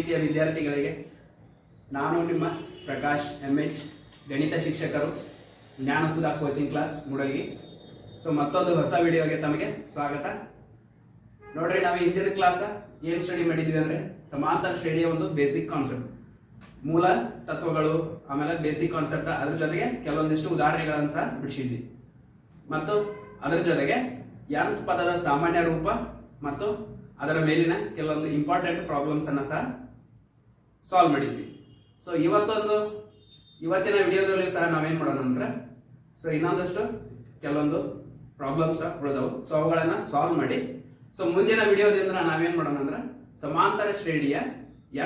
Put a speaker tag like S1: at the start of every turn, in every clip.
S1: ಪ್ರೀತಿಯ ವಿದ್ಯಾರ್ಥಿಗಳಿಗೆ ನಾನು ನಿಮ್ಮ ಪ್ರಕಾಶ್ MH ಗಣಿತ ಶಿಕ್ಷಕರು ಜ್ಞಾನಸುಧಾ ಕೋಚಿಂಗ್ ಕ್ಲಾಸ್ ಮೂಡಲ್ಗಿ. ಸೊ ಮತ್ತೊಂದು ಹೊಸ ವಿಡಿಯೋಗೆ ತಮಗೆ ಸ್ವಾಗತ. ನೋಡ್ರಿ, ನಾವು ಹಿಂದಿನ ಕ್ಲಾಸ್ ಏನು ಸ್ಟಡಿ ಮಾಡಿದ್ವಿ ಅಂದರೆ ಸಮಾಂತರ ಶ್ರೇಣಿಯ ಒಂದು ಬೇಸಿಕ್ ಕಾನ್ಸೆಪ್ಟ್, ಮೂಲ ತತ್ವಗಳು, ಆಮೇಲೆ ಬೇಸಿಕ್ ಕಾನ್ಸೆಪ್ಟ್, ಅದ್ರ ಜೊತೆಗೆ ಕೆಲವೊಂದಿಷ್ಟು ಉದಾಹರಣೆಗಳನ್ನು ಸಹ ಬಿಡಿಸಿದ್ವಿ. ಮತ್ತು ಅದರ ಜೊತೆಗೆ nth ಪದದ ಸಾಮಾನ್ಯ ರೂಪ ಮತ್ತು ಅದರ ಮೇಲಿನ ಕೆಲವೊಂದು ಇಂಪಾರ್ಟೆಂಟ್ ಪ್ರಾಬ್ಲಮ್ಸ್ ಅನ್ನ ಸಹ ಸಾಲ್ವ್ ಮಾಡಿದ್ವಿ. ಸೊ ಇವತ್ತಿನ ವಿಡಿಯೋದಲ್ಲಿ ಸಹ ನಾವೇನ್ ಮಾಡೋಣ ಅಂದ್ರೆ ಇನ್ನೊಂದಷ್ಟು ಕೆಲವೊಂದು ಪ್ರಾಬ್ಲಮ್ಸ್ ಉಳಿದವು. ಸೊ ಅವುಗಳನ್ನ ಸಾಲ್ವ್ ಮಾಡಿ ಮುಂದಿನ ವಿಡಿಯೋದಿಂದ ನಾವೇನ್ ಮಾಡೋಣ ಅಂದ್ರೆ ಸಮಾಂತರ ಶ್ರೇಣಿಯ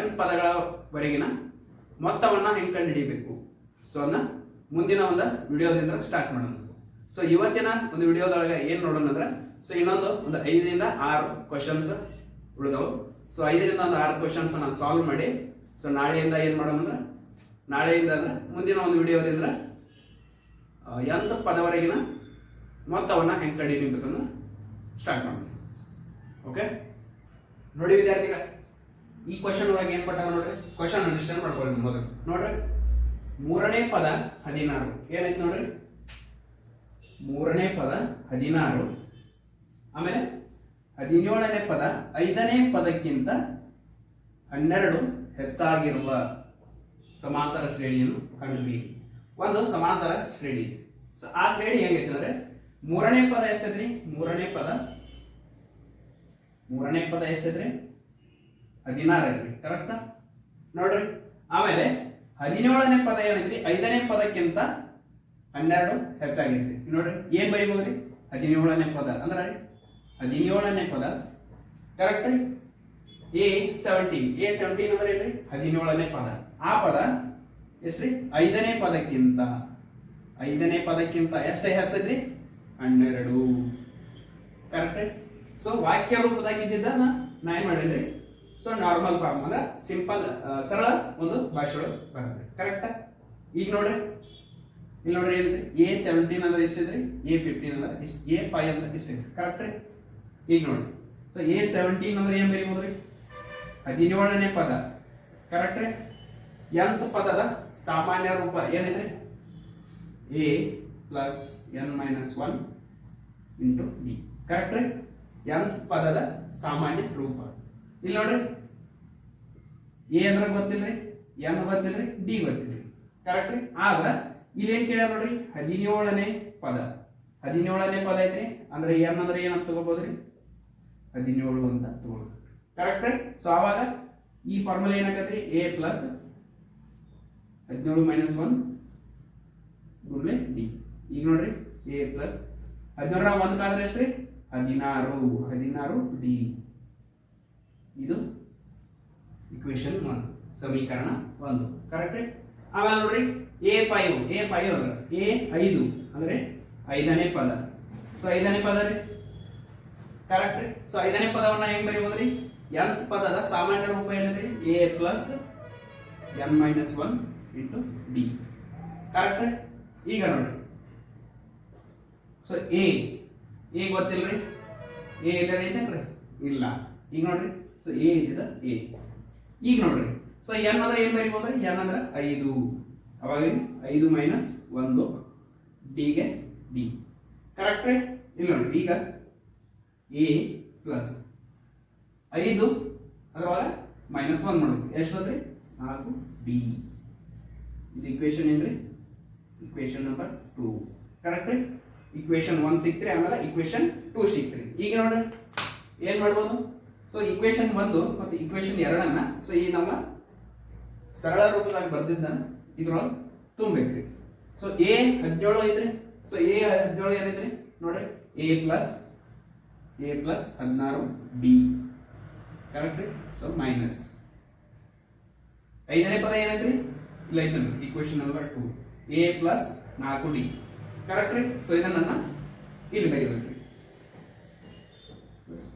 S1: n ಪದಗಳವರೆಗಿನ ಮೊತ್ತವನ್ನ ಹೆಂಗೆ ಕಂಡುಹಿಡಿಯಬೇಕು ಅದನ್ನ ಮುಂದಿನ ಒಂದು ವಿಡಿಯೋದಿಂದ ಸ್ಟಾರ್ಟ್ ಮಾಡೋಣ. ಇವತ್ತಿನ ಒಂದು ವಿಡಿಯೋದೊಳಗೆ ಏನ್ ನೋಡೋಣ ಅಂದ್ರೆ ಇನ್ನೊಂದು 5 ರಿಂದ 6 ಕ್ವಶನ್ಸ್ ಉಳಿದವು. 5 ರಿಂದ 6 ಕ್ವಶನ್ಸ್ ನಾನು ಸಾಲ್ವ್ ಮಾಡಿ ನಾಳೆಯಿಂದ ಏನ್ ಮಾಡೋಣ ಅಂದ್ರೆ ನಾಳೆಯಿಂದ ಅಂದ್ರೆ ಮುಂದಿನ ಒಂದು ವಿಡಿಯೋದಿಂದ nth ಪದವರೆಗಿನ ಮೊತ್ತವನ್ನ ಹೆಂಗೆ ಕಂಡುಹಿಡಿಯಬೇಕಂದ್ರೆ ಸ್ಟಾರ್ಟ್ ಮಾಡೋಣ. ಓಕೆ, ನೋಡಿ ವಿದ್ಯಾರ್ಥಿಗಳ, ಈ ಕ್ವಶನ್ ಒಳಗೆ ಏನ್ ಕೊಟ್ಟಾಗ ನೋಡ್ರಿ, ಕ್ವಶನ್ ಅಂಡರ್ಸ್ಟ್ಯಾಂಡ್ ಮಾಡ್ಕೊಳ್ಳಿ ಮೊದಲು. ನೋಡ್ರಿ, ಮೂರನೇ ಪದ 16 ಏನೈತಿ ನೋಡ್ರಿ, ಮೂರನೇ ಪದ 16, ಆಮೇಲೆ 17ನೇ ಪದ 5ನೇ ಪದಕ್ಕಿಂತ 12 ಹೆಚ್ಚಾಗಿರುವ ಸಮಾಂತರ ಶ್ರೇಣಿಯನ್ನು ಕಂಡುಹಿಡಿಯಿರಿ. ಒಂದು ಸಮಾಂತರ ಶ್ರೇಣಿ. ಆ ಶ್ರೇಣಿ ಹೆಂಗೈತೆ ಅಂದ್ರೆ ಮೂರನೇ ಪದ ಎಷ್ಟೈತ್ರಿ, ಮೂರನೇ ಪದ ಎಷ್ಟೈತ್ರಿ, 16 ಐತ್ರಿ, ಕರೆಕ್ಟ್ ನೋಡ್ರಿ. ಆಮೇಲೆ 17ನೇ ಪದ ಏನೈತ್ರಿ, 5ನೇ ಪದಕ್ಕಿಂತ 12 ಹೆಚ್ಚಾಗೈತ್ರಿ. ನೋಡ್ರಿ, ಏನ್ ಬರೀಬಹುದ್ರಿ, 17ನೇ ಪದ ಅಂದ್ರೆ 17ನೇ ಪದ ಕರೆಕ್ಟ್ ರೀ. A17 ಅಂದ್ರೆ ಏನ್ರಿ, 17ನೇ ಪದ. ಆ ಪದ ಎಷ್ಟ್ರಿ, 5ನೇ ಪದಕ್ಕಿಂತ ಎಷ್ಟೇ ಹೆಚ್ಚೈತ್ರಿ, 12, ಕರೆಕ್ಟ್. ವಾಕ್ಯ ರೂಪದಾಗಿದ್ದ ನಾ ಏನ್ ಮಾಡಿದ್ರಿ, ನಾರ್ಮಲ್ ಫಾರ್ಮ್ ಅಂದ್ರೆ ಸಿಂಪಲ್ ಸರಳ ಒಂದು ಭಾಷೆಗಳು ಬರುತ್ತೆ, ಕರೆಕ್ಟ್. ಈಗ ನೋಡ್ರಿ, ಇಲ್ಲಿ ನೋಡ್ರಿ ಏನಿದೆ, A17 ಅಂದ್ರೆ ಎಷ್ಟಿದ್ರಿ, A15 ಅಂದ್ರೆ ಇಷ್ಟು, A5 ಅಂದ್ರೆ ಇಷ್ಟಿದೆ, ಕರೆಕ್ಟ್ ರೀ. ಈಗ ನೋಡಿ, A17 ಅಂದ್ರೆ ಏನ್ ಬರೀಬಹುದ್ರಿ, 17ನೇ ಪದ, ಕರೆಕ್ಟ್ ರೀ. nth ಪದದ ಸಾಮಾನ್ಯ ರೂಪ ಏನೈತ್ರಿ, A plus n-1 into D, correct ರೀ. nth ಪದದ ಸಾಮಾನ್ಯ ರೂಪ. ಇಲ್ಲಿ ನೋಡ್ರಿ, A ಅಂದ್ರೆ ಗೊತ್ತಿಲ್ರಿ, n ಗೊತ್ತಿಲ್ರಿ, D ಗೊತ್ತಿಲ್ರಿ, ಕರೆಕ್ಟ್ ರೀ. ಆದ್ರ ಇಲ್ಲಿ ಏನ್ ಕೇಳ ನೋಡ್ರಿ, 17ನೇ ಪದ ಐತ್ರಿ, ಅಂದ್ರೆ n ಅಂದ್ರೆ ಏನಂತ ತಗೋಬಹುದ್ರಿ, 17 ಅಂತ ತಗೋಬಹುದು, ಕರೆಕ್ಟ್ ರೀ. ಆವಾಗ ಈ ಫಾರ್ಮುಲಾ ಏನಾಗತ್ರಿ, A ಪ್ಲಸ್ 17 ಮೈನಸ್ 1 ಗುಡ್ಲೆ D. ಈಗ ನೋಡ್ರಿ, A ಪ್ಲಸ್ 17 1 ಕಾದ್ರೆ ಎಷ್ಟ್ರಿ, 16 D. ಇದು ಇಕ್ವೇಶನ್ 1, ಸಮೀಕರಣ 1, ಕರೆಕ್ಟ್ ರೀ. ಆಮೇಲೆ ನೋಡ್ರಿ, A5 ಅಂದ್ರೆ 5ನೇ ಪದ. 5ನೇ ಪದ ರೀ, ಕರೆಕ್ಟ್ ರೀ. 5ನೇ ಪದವನ್ನ ಹೆಂಗ್ ಬರೀಬಹುದ್ರಿ, nth ಪದದ ಸಾಮಾನ್ಯ ರೂಪ ಏನಿದೆ, A plus n-1 into D, correct. ಈಗ ನೋಡ್ರಿ, A ಗೊತ್ತಿಲ್ರಿ, A ಇಲ್ಲ ಐತೇನ್ರಿ, ಇಲ್ಲ. ಈಗ ನೋಡ್ರಿ, A ಇದ್ದ A. ಈಗ ನೋಡ್ರಿ, n ಅಂದ್ರೆ ಏನ್ ಬರೀಬಹುದ್ರಿ, n ಅಂದ್ರೆ 5, ಅವಾಗ 5 ಮೈನಸ್ 1 D ಗೆ D, ಕರೆಕ್ಟ್ ರೀ. ಇಲ್ಲಿ ನೋಡ್ರಿ, ಈಗ A ಪ್ಲಸ್ 5 ಅದ್ರೊಳಗ ಮೈನಸ್ 1 ಮಾಡೋದು, ಎಷ್ಟು ಬಂದ್ರಿ, 4D. ಇದು ಇಕ್ವೇಶನ್ ಏನ್ರಿ, ಇಕ್ವೇಶನ್ ನಂಬರ್ 2, ಕರೆಕ್ಟ್ ರೀ. ಇಕ್ವೇಶನ್ 1 ಸಿಕ್ತ್ರಿ, ಆಮೇಲೆ ಇಕ್ವೇಶನ್ 2 ಸಿಕ್ತ್ರಿ. ಈಗ ನೋಡ್ರಿ ಏನ್ ಮಾಡ್ಬೋದು, ಇಕ್ವೇಶನ್ 1 ಮತ್ತು ಇಕ್ವೇಶನ್ 2 ಈ ನಮ್ಮ ಸರಳ ರೂಪದಾಗ ಬರ್ದಿದ್ದನ್ನ ಇದ್ರೊಳಗೆ ತುಂಬಬೇಕ್ರಿ. A17 ಐತ್ರಿ, A17 ಏನೈತ್ರಿ ನೋಡ್ರಿ, A ಪ್ಲಸ್ 16D, ಕರೆಕ್ಟ್ ರೀ. ಮೈನಸ್ 5ನೇ ಪದ ಏನೈತ್ರಿ, ಇಲ್ಲ ಐತ್ರಿ, equation number 2, A plus 4D, correct ರೀ. ಇದನ್ನ ಇಲ್ಲಿ ಬರೀಬೇಕ್ರಿ,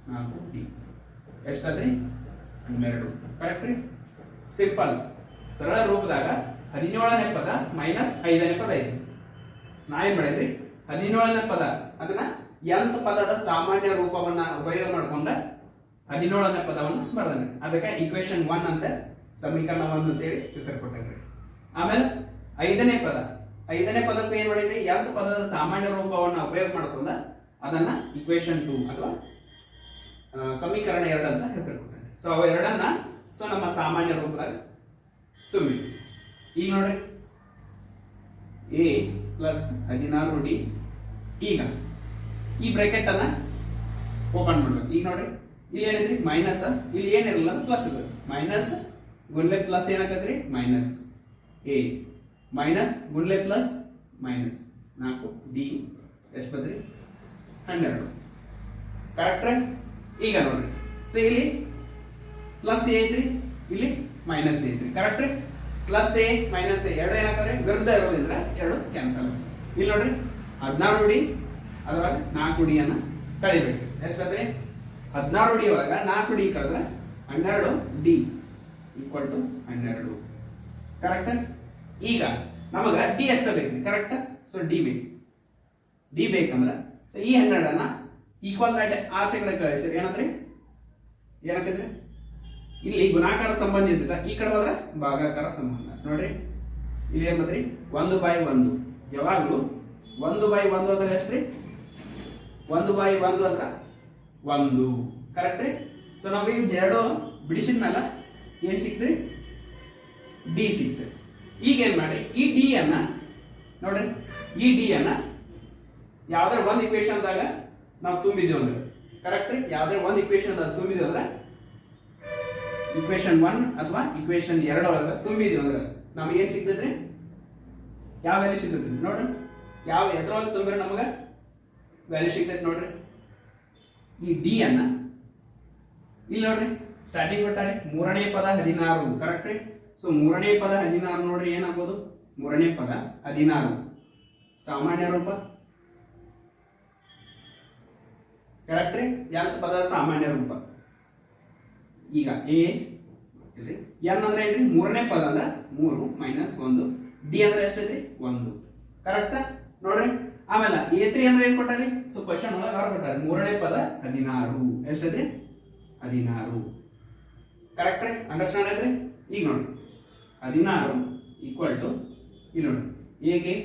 S1: 4D ಎಷ್ಟಾದ್ರಿ, 12, ಕರೆಕ್ಟ್ ರೀ. ಸಿಂಪಲ್ ಸರಳ ರೂಪದಾಗ 17ನೇ ಪದ ಮೈನಸ್ 5ನೇ ಪದ ಐತಿ. ನಾ ಏನ್ ಮಾಡಿದ್ರಿ, 17ನೇ ಪದ ಅದನ್ನ nth ಪದದ ಸಾಮಾನ್ಯ ರೂಪವನ್ನ ಉಪಯೋಗ ಮಾಡಿಕೊಂಡ 17ನೇ ಪದವನ್ನು ಬರೆದನೆ. ಅದಕ್ಕೆ ಇಕ್ವೇಶನ್ 1 ಅಂತ ಸಮೀಕರಣ 1 ಅಂತೇಳಿ ಹೆಸರು ಕೊಟ್ಟಾರೆ. ಆಮೇಲೆ ಐದನೇ ಪದಕ್ಕೂ ಏನ್ ಮಾಡಿದ್ರಿ, nth ಪದದ ಸಾಮಾನ್ಯ ರೂಪವನ್ನು ಉಪಯೋಗ ಮಾಡ್ಕೊಂಡ ಅದನ್ನ ಇಕ್ವೇಶನ್ 2 ಅಥವಾ ಸಮೀಕರಣ 2 ಅಂತ ಹೆಸರು ಕೊಟ್ಟಾರೆ. ಸೊ ಅವ ಎರಡನ್ನ ನಮ್ಮ ಸಾಮಾನ್ಯ ರೂಪದಾಗ ತುಂಬಿ. ಈಗ ನೋಡ್ರಿ a ಪ್ಲಸ್ 16d. ಈಗ ಈ ಬ್ರಾಕೆಟ್ ಅನ್ನ ಓಪನ್ ಮಾಡ್ಬೇಕು. ಈಗ ನೋಡ್ರಿ ಇಲ್ಲಿ ಏನಿದ್ರಿ ಮೈನಸ್, ಇಲ್ಲಿ ಏನಿರಲ್ಲ ಪ್ಲಸ್ ಇರುತ್ತೆ. ಮೈನಸ್ ಗುಂಡ್ಲೆ ಪ್ಲಸ್ ಏನಾಗತ್ರಿ ಮೈನಸ್ a, ಮೈನಸ್ ಗುಂಡ್ಲೆ ಪ್ಲಸ್ ಮೈನಸ್ 4d ಎಷ್ಟು ಬಂದ್ರಿ 12. ಕರೆಕ್ಟ್. ಈಗ ನೋಡ್ರಿ ಸೊ ಇಲ್ಲಿ ಪ್ಲಸ್ a ಐತ್ರಿ, ಇಲ್ಲಿ ಮೈನಸ್ a ಐತ್ರಿ. Correct. Plus a minus a ಎರಡು ಏನಾಗ್ತದೆ ವಿರುದ್ಧ ಇರೋದ್ರಿಂದ ಎರಡು ಕ್ಯಾನ್ಸಲ್. ಇಲ್ಲಿ ನೋಡ್ರಿ 16d ಅದ್ರಾಗ 4d ಅನ್ನ ಕಳಿಬೇಕು. ಎಷ್ಟಾದ್ರೆ 16d ಒಳಗ 4d ಕಳೆದ್ರೆ 12d ಈಕ್ವಲ್ ಟು 12. ಕರೆಕ್ಟ್. ಈಗ ನಮಗ ಡಿ ಎಷ್ಟ ಬೇಕು? ಕರೆಕ್ಟ್. ಸೊ ಡಿ ಬೇಕು. ಡಿ ಬೇಕಂದ್ರೆ ಸೊ ಈ 12 ಅನ್ನ ಈಕ್ವಲ್ ಆಚೆ ಕಡೆ ಕಳಿಸಿರಿ. ಏನಾಗ್ತದ್ರಿ ಇಲ್ಲಿ ಗುಣಾಕಾರ ಸಂಬಂಧ ಇದ್ದಿಲ್ಲ, ಈ ಕಡೆ ಹೋದ್ರೆ ಭಾಗಾಕಾರ ಸಂಬಂಧ. ನೋಡ್ರಿ ಇಲ್ಲಿ ಏನ್ ಬಂದ್ರಿ 1/1. ಯಾವಾಗಲೂ 1/1 ಅಂದ್ರೆ ಎಷ್ಟ್ರಿ 1/1 ಅಂದ್ರೆ 1. ಕರೆಕ್ಟ್ ರೀ. ಸೊ ನಮಗೆ ಎರಡು ಬಿಡಿಸಿದ ಮೇಲೆ ಏನ್ ಸಿಕ್ತ್ರಿ ಡಿ ಸಿಕ್ತದೆ. ಈಗ ಏನ್ ಮಾಡ್ರಿ ಈ ಡಿ ಅನ್ನ ನೋಡ್ರಿ, ಈ ಡಿ ಅನ್ನ ಯಾವ್ದಾರ ಒಂದು ಇಕ್ವೇಶನ್ದಾಗ ನಾವು ತುಂಬಿದೀವಿ ಅಂದ್ರೆ ಕರೆಕ್ಟ್ ರೀ. ಯಾವ್ದಾರ ಒಂದು ಇಕ್ವೇಶನ್ ತುಂಬಿದೀವಿ ಅಂದ್ರೆ ಇಕ್ವೇಶನ್ 1 ಅಥವಾ ಇಕ್ವೇಶನ್ 2 ಒಳಗೆ ತುಂಬಿದೀವಿ ಅಂದ್ರೆ ನಮ್ಗೆ ಏನ್ ಸಿಗ್ತದ್ರಿ, ಯಾವ ವ್ಯಾಲ್ಯೂ ಸಿಗ್ತದ್ರಿ ನೋಡ್ರಿ. ಯಾವ ಎದ್ರೊಳಗೆ ತುಂಬಿದ್ರೆ ನಮಗ ವ್ಯಾಲ್ಯೂ ಸಿಗ್ತೈತೆ ನೋಡ್ರಿ. ಈ ಡಿ ಅನ್ನ ಇಲ್ಲಿ ನೋಡ್ರಿ ಸ್ಟಾರ್ಟಿಂಗ್ ಕೊಟ್ಟಾರೆ ಮೂರನೇ ಪದ 16. ಕರೆಕ್ಟ್ ರೀ. ಸೊ ಮೂರನೇ ಪದ 16 ನೋಡ್ರಿ ಏನಾಗ್ಬೋದು, ಮೂರನೇ ಪದ 16 ಸಾಮಾನ್ಯ ರೂಪ. ಕರೆಕ್ಟ್ ರೀ. nth ಪದ ಸಾಮಾನ್ಯ ರೂಪ. ಈಗ ಎ ಎನ್ ಅಂದ್ರೆ ಏನ್ರಿ ಮೂರನೇ ಪದ ಅಂದ್ರೆ 3 ಮೈನಸ್ 1. ಡಿ ಅಂದ್ರೆ ಎಷ್ಟೈತಿ 1. ಕರೆಕ್ಟ್ ನೋಡ್ರಿ. ಆಮೇಲೆ A3 ಅಂದ್ರೆ ಏನ್ ಕೊಟ್ಟಾರಿ, ಸೊ ಕ್ವಶನ್ ಒಳಗೆ ಅವ್ರು ಕೊಟ್ಟಾರೆ ಮೂರನೇ ಪದ 16 ಎಷ್ಟೈತಿ 16. ಕರೆಕ್ಟ್ ರೀ. ಅಂಡರ್ಸ್ಟ್ಯಾಂಡ್ ಆಯ್ತ್ರಿ. ಈಗ ನೋಡ್ರಿ 16 ಈಕ್ವಲ್ ಟು ಇಲ್ಲಿ ನೋಡ್ರಿ ಎಗೆ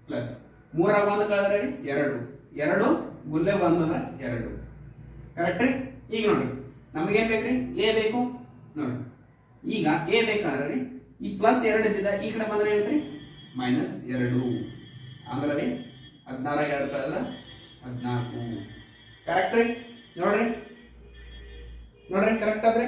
S1: ಪ್ಲಸ್ 3 1 ಕಳೆದ್ರೆ 2 2 ಗುಲ್ಲೆ 1 ಅಂದ್ರೆ 2. ಕರೆಕ್ಟ್ ರೀ. ಈಗ ನೋಡ್ರಿ ನಮಗೇನ್ ಬೇಕ್ರಿ ಎ ಬೇಕು ನೋಡ್ರಿ. ಈಗ ಎ ಬೇಕಾದ್ರೆ ಈ ಪ್ಲಸ್ 2 ಇದ್ದಿದ್ದ ಈ ಕಡೆ ಬಂದ್ರೆ ಏನಂತ್ರಿ -2 ಅಂದ್ರೆ ರೀ 16 2 ಕಳೆದ್ರೆ 14. ಕರೆಕ್ಟ್ ರೀ. ನೋಡ್ರಿ ಕರೆಕ್ಟ್ ಆದ್ರೆ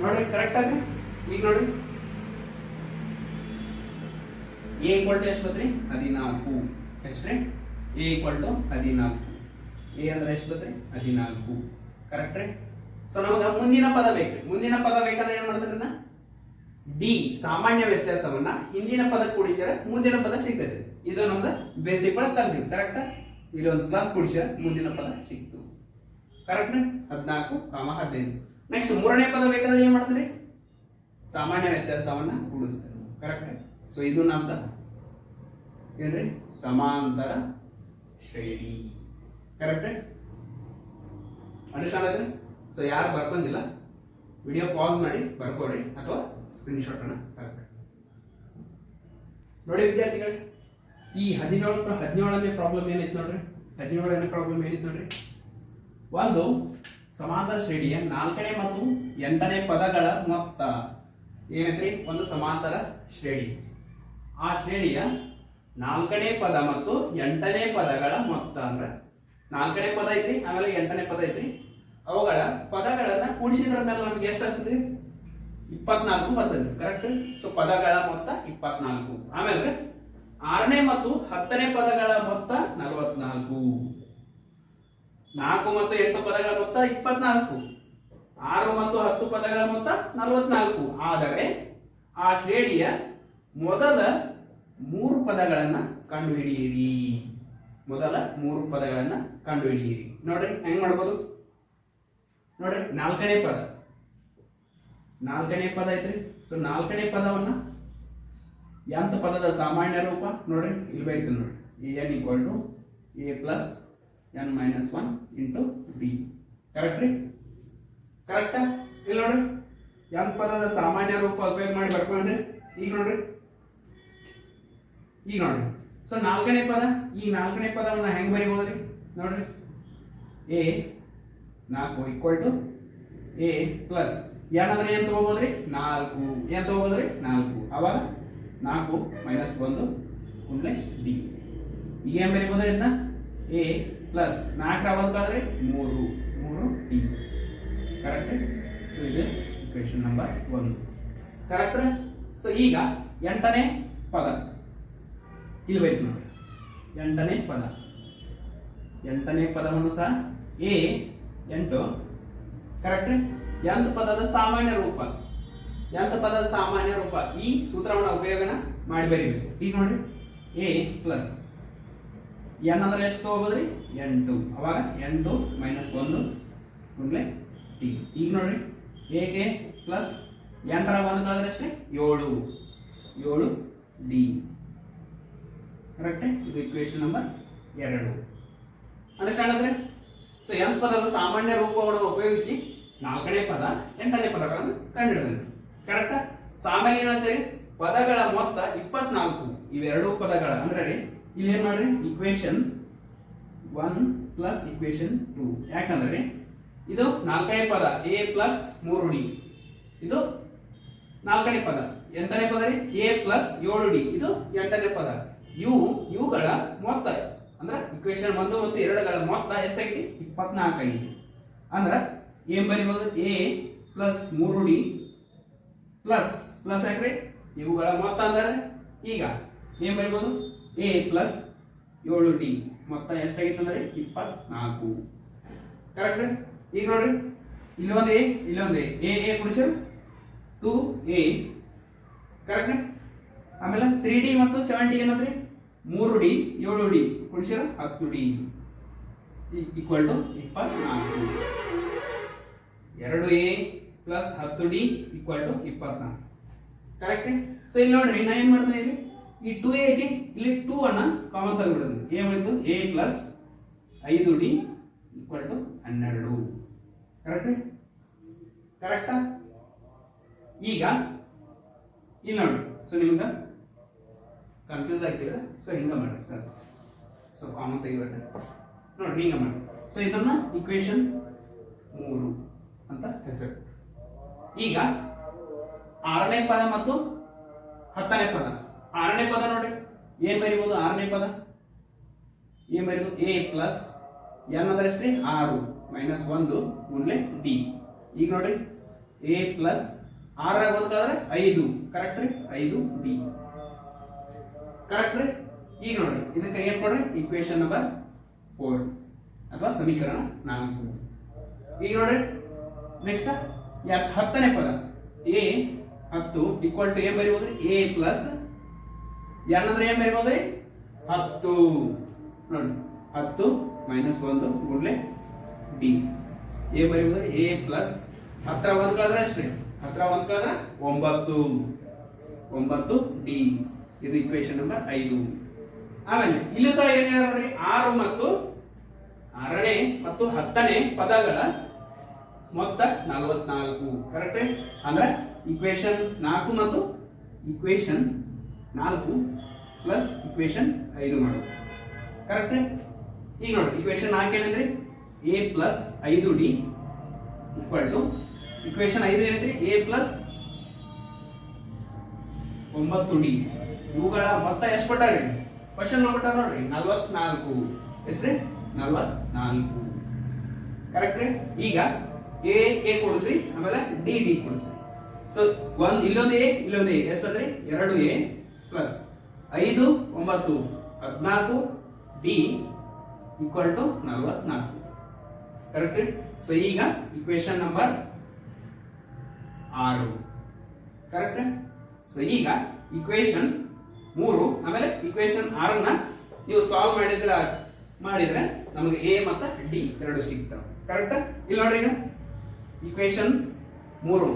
S1: ನೋಡ್ರಿ ಕರೆಕ್ಟ್ ಆದ್ರೆ ಈಗ ನೋಡ್ರಿ ಎ ಈಕ್ವಲ್ ಟು ಎಷ್ಟು ಬಂದ್ರಿ 14. ಎಷ್ಟ್ರಿ ಎ ಈಕ್ವಲ್ ಟು 14. ಎ ಅಂದ್ರೆ ಎಷ್ಟು ಬಂದ್ರಿ 14. ಕರೆಕ್ಟ್ ರೀ. ಸೊ ನಮಗೆ ಮುಂದಿನ ಪದ ಬೇಕು. ಮುಂದಿನ ಪದ ಬೇಕಂದ್ರೆ ಏನ್ ಮಾಡ್ತಾರೆ ಡಿ ಸಾಮಾನ್ಯ ವ್ಯತ್ಯಾಸವನ್ನ ಹಿಂದಿನ ಪದ ಕೂಡಿಸಿದ್ರೆ ಮುಂದಿನ ಪದ ಸಿಗ್ತೈತೆ. ಇದು ನಮ್ದು ಬೇಸಿಕ್ ಒಳಗೆ ಕಲ್ತೀವಿ. ಕರೆಕ್ಟ್. ಇಲ್ಲಿ ಒಂದು ಪ್ಲಸ್ ಕೂಡಿಸಿದ್ರೆ ಮುಂದಿನ ಪದ ಸಿಕ್ತು. ಕರೆಕ್ಟ್ 14, 15. ನೆಕ್ಸ್ಟ್ ಮೂರನೇ ಪದ ಬೇಕಾದ್ರೆ ಏನ್ ಮಾಡ್ತೀರಿ ಸಾಮಾನ್ಯ ವ್ಯತ್ಯಾಸವನ್ನ ಕೂಡಿಸ್ತಾರೆ. ಕರೆಕ್ಟ್. ಸೊ ಇದು ನಮ್ದು ಏನ್ರಿ ಸಮಾಂತರ ಶ್ರೇಣಿ. ಕರೆಕ್ಟ್. ಅಂಡರ್ಸ್ಟ್ಯಾಂಡ್ ಆದ್ರೆ ಸೊ ಯಾರು ಬರ್ಕೊಂಡಿಲ್ಲ ವಿಡಿಯೋ ಪಾಸ್ ಮಾಡಿ ಬರ್ಕೊಡಿ ಅಥವಾ ಸ್ಕ್ರೀನ್ ಶಾಟ್ ಅನ್ನ ತಗೊಳ್ಳಿ. ನೋಡಿ ವಿದ್ಯಾರ್ಥಿಗಳೇ, ಈ 17ನೇ ಪ್ರಾಬ್ಲಮ್ ಏನಿತ್ತು ನೋಡ್ರಿ. 17ನೇ ಪ್ರಾಬ್ಲಮ್ ಏನಿತ್ತು ನೋಡ್ರಿ, ಒಂದು ಸಮಾಂತರ ಶ್ರೇಣಿಯ 4ನೇ ಮತ್ತು 8ನೇ ಪದಗಳ ಮೊತ್ತ ಏನೈತ್ರಿ. ಒಂದು ಸಮಾಂತರ ಶ್ರೇಣಿ, ಆ ಶ್ರೇಣಿಯ 4ನೇ ಪದ ಮತ್ತು 8ನೇ ಪದಗಳ ಮೊತ್ತ ಅಂದ್ರೆ 4ನೇ ಪದ ಐತ್ರಿ, ಆಮೇಲೆ 8ನೇ ಪದ ಐತ್ರಿ. ಅವುಗಳ ಪದಗಳನ್ನ ಕೂಡಿಸಿದ್ರ ಮೇಲೆ ನಮ್ಗೆ ಎಷ್ಟಾಗ್ತದೆ 24 ಬರ್ತದೆ. ಕರೆಕ್ಟ್. ಸೊ ಪದಗಳ ಮೊತ್ತ 24. ಆಮೇಲೆ 6ನೇ ಮತ್ತು 10ನೇ ಪದಗಳ ಮೊತ್ತ 44. 4 ಮತ್ತು 8 ಪದಗಳ ಮೊತ್ತ 24. 6 ಮತ್ತು 10 ಪದಗಳ ಮೊತ್ತ 44. ಆದರೆ ಆ ಶ್ರೇಣಿಯ ಮೊದಲ 3 ಪದಗಳನ್ನು ಕಂಡುಹಿಡಿಯಿರಿ. ಮೊದಲ 3 ಪದಗಳನ್ನು ಕಂಡುಹಿಡಿಯಿರಿ. ನೋಡ್ರಿ ಹೆಂಗ್ ಮಾಡ್ಬೋದು ನೋಡ್ರಿ. 4ನೇ ಪದ ಐತ್ರಿ. ಸೊ 4ನೇ ಪದವನ್ನ ಎಂತ ಪದದ ಸಾಮಾನ್ಯ ರೂಪ ನೋಡ್ರಿ ಇಲ್ಲಿ ಬರೀತೀನಿ ನೋಡ್ರಿ. n = a + n - 1 × d. Correct ರೀ? ಕರೆಕ್ಟಾ? ಇಲ್ಲಿ ನೋಡ್ರಿ ಎಂತ ಪದದ ಸಾಮಾನ್ಯ ರೂಪ ಉಪಯೋಗ ಮಾಡಿ ಬರ್ಕೊಂಡ್ರಿ. ಈಗ ನೋಡ್ರಿ ಸೊ 4ನೇ ಪದ, ಈ 4ನೇ ಪದವನ್ನ ಹೆಂಗ್ ಬರೀಬಹುದ್ರಿ ನೋಡ್ರಿ. a 4 = a + n ಅಂದ್ರೆ ಏನ್ ತಗೋಬಹುದ್ರಿ 4. ಏನ್ ತಗೋಬಹುದ್ರಿ 4. ಅವಾಗ 4 - 1 × d. ಈಗ ಏನ್ ಬರೀಬಹುದ್ರಿ ಇದನ್ನ a + 4 ಒಂದು ಕಳೆದ್ರೆ 3 d. ಕರೆಕ್ಟ್? ಸೊ ಇದು ಇಕ್ವೇಶನ್ ನಂಬರ್ 1. ಕರೆಕ್ಟ್? ಸೊ ಈಗ 8ನೇ ಪದ ಇಲ್ಲಿ ಬೈತು ನೋಡಿ. 8ನೇ ಪದವನ್ನು ಸಹ a 8. ಕರೆಕ್ಟ್? ಎಂತ ಪದದ ಸಾಮಾನ್ಯ ರೂಪ ಈ ಸೂತ್ರವನ್ನು ಉಪಯೋಗನ ಮಾಡಿ ಬರೀಬೇಕು. ಈಗ ನೋಡ್ರಿ a + n ಅಂದ್ರೆ ಎಷ್ಟು ತಗೋಬೋದ್ರಿ 8. ಅವಾಗ 8 - 1 × d. ಈಗ ನೋಡ್ರಿ a ಗೆ ಪ್ಲಸ್ 8ರ ಒಂದು ಕಳೆದ್ರೆ ಅಷ್ಟೇ 7 d. ಕರೆಕ್ಟ್? ಇದು ಇಕ್ವೇಶನ್ ನಂಬರ್ 2. ಅಂಡರ್ಸ್ಟ್ಯಾಂಡ್ ಅಂದ್ರೆ? ಸೊ n ಪದದ ಸಾಮಾನ್ಯ ರೂಪವನ್ನು ಉಪಯೋಗಿಸಿ 4ನೇ ಪದ 8ನೇ ಪದಗಳನ್ನು ಕಂಡುಹಿಡಿದ್ರಿ. ಕರೆಕ್ಟಾ? ಸೊ ಆಮೇಲೆ ಏನಂತೀರಿ ಪದಗಳ ಮೊತ್ತ 24. ಇವೆರಡೂ ಪದಗಳ ಅಂದ್ರೆ ಇಲ್ಲಿ ಏನ್ ಮಾಡ್ರಿ ಇಕ್ವೇಶನ್ 1 + ಇಕ್ವೇಶನ್ 2. ಯಾಕಂದ್ರೆ ಇದು 4ನೇ ಪದ a + 3d. ಇದು 4ನೇ ಪದ. 8ನೇ ಪದ ರೀ a + 7d. ಇದು 8ನೇ ಪದ. ಇವುಗಳ ಮೊತ್ತ ಅಂದ್ರೆ ಇಕ್ವೇಶನ್ 1 ಮತ್ತು 2ಗಳ ಮೊತ್ತ ಎಷ್ಟಾಗೈತಿ 24 ಆಗೈತಿ. ಅಂದ್ರೆ ಏನ್ ಬರೀಬಹುದು a + 3d ಪ್ಲಸ್ ಯಾಕ್ರಿ ಇವುಗಳ ಮೊತ್ತ ಅಂದ್ರೆ ಈಗ ಏನ್ ಬರೀಬಹುದು a + 7d ಮೊತ್ತ ಎಷ್ಟಾಗೈತೆ ಅಂದ್ರೆ 24. ಕರೆಕ್ಟ್? ಈಗ ನೋಡ್ರಿ ಇಲ್ಲೊಂದು a ಕೂಡಿಸಿದ್ರೆ 2a. ಕರೆಕ್ಟ್? ಆಮೇಲೆ 3d ಮತ್ತು 7d ಏನಂದ್ರೆ 3d 7d ಕೂಡಿಸಿದ್ರೆ 10d = 24. 2a + 10d = 24. Correct? So ಇಲ್ಲಿ ನೋಡ್ರಿ ನಾ ಏನ್ ಮಾಡ್ತೀನಿ ಈ 2a ಐತಿ, ಇಲ್ಲಿ 2 ಅನ್ನ ಕಾಮನ್ ತೆಗೆದುಬಿಡೋದು. ಏನ್ ಮಾಡಿತು a + 5d = 12. ಕರೆಕ್ಟಾ? ಈಗ ಇಲ್ಲಿ ನೋಡಿ. ಸೊ ನಿಮ್ಗೆ ಕನ್ಫ್ಯೂಸ್ ಆಗ್ತಿದೆ. ಸೊ ಹಿಂಗ ಮಾಡಿ ಸರ್. ಸೊ ಕಾಮನ್ ತೆಗಿಬೇಡ ನೋಡ್ರಿ ಹಿಂಗ ಮಾಡಿ. ಸೊ ಇದನ್ನ ಇಕ್ವೇಶನ್ 3 ಅಂತ ಹೆಸರು. ಈಗ 6ನೇ ಪದ ಮತ್ತು 10ನೇ ಪದ. 6ನೇ ಪದ ನೋಡ್ರಿ ಏನ್ ಬರೀಬಹುದು 6ನೇ ಪದ ಏನ್ ಬರೀಬಹುದು a + n ಅಂದ್ರೆ ಎಷ್ಟ್ರಿ 6 - 1 × d. ಈಗ ನೋಡ್ರಿ a + 6ರ ಒಂದು ಕಳೆದ್ರೆ 5. ಕರೆಕ್ಟ್ ರೀ 5d. ಕರೆಕ್ಟ್ ರೀ? ಈಗ ನೋಡ್ರಿ ಇದಕ್ಕೆ ಏನ್ ಕೊಡ್ರಿ ಇಕ್ವೇಶನ್ ನಂಬರ್ 4 ಅಥವಾ ಸಮೀಕರಣ 4. ಈಗ ನೋಡ್ರಿ ನೆಕ್ಸ್ಟ್ 10ನೇ ಪದ a 10 = ಏನ್ ಬರೀಬಹುದ್ರಿ a + n ಅಂದ್ರೆ ಏನ್ ಬರೀಬಹುದ್ರಿ 10. ನೋಡಿ 10 - 1 × d. ಏನ್ ಬರೀಬಹುದ್ರಿ a + 10ರ ಒಂದು ಕಳೆದ್ರೆ ಅಷ್ಟೇ 10ರ ಒಂದು ಕಳೆದ್ರೆ 9d. ಇದು ಇಕ್ವೇಶನ್ ನಂಬರ್ 5. ಆಮೇಲೆ ಇಲ್ಲಿ ಸಹ ಏನ್ ಹೇಳ್ರಿ 6ನೇ ಮತ್ತು 10ನೇ ಪದಗಳ ಮೊತ್ತ 44. ಕರೆಕ್ಟ್? ಅಂದ್ರೆ ಇಕ್ವೇಶನ್ 4 ಮತ್ತು ಇಕ್ವೇಶನ್ 4 + ಇಕ್ವೇಶನ್ 5 ಮಾಡೋದು. ಕರೆಕ್ಟ್? ಈಗ ನೋಡಿ ಇಕ್ವೇಶನ್ 4 ಏನಂದ್ರೆ a + 5d = ಇಕ್ವೇಶನ್ 5 ಏನಂದ್ರೆ a + 9d. ಇವುಗಳ ಮೊತ್ತ ಎಷ್ಟು ಕೊಟ್ಟಾರಿ ಕ್ವಶನ್ ಮಾಡ್ಬಿಟ್ಟಾರ ನೋಡ್ರಿ 44. ಎಷ್ಟ್ರಿ 44. ಕರೆಕ್ಟ್? ಈಗ a ಕೂಡಿಸಿ ಆಮೇಲೆ d ಕೂಡಿಸಿ. ಸೊ ಇಲ್ಲೊಂದು a ಎಷ್ಟಂದ್ರೆ 2a + 5 9 14 d equal to 44. Correct. So ಈಗ ಇಕ್ವೇಶನ್ ನಂಬರ್ 6. ಕರೆಕ್ಟ್. ಸೊ ಈಗ ಇಕ್ವೇಶನ್ 3 ಆಮೇಲೆ ಇಕ್ವೇಶನ್ 6ನ್ನ ನೀವು ಸಾಲ್ವ್ ಮಾಡಿದ್ರೆ ನಮಗೆ ಎ ಮತ್ತು ಡಿ ಎರಡು ಸಿಗ್ತಾವೆ. ಕರೆಕ್ಟ್. ಇಲ್ಲಿ ನೋಡ್ರಿ, ಈಗ ಇಕ್ವೇಶನ್ 3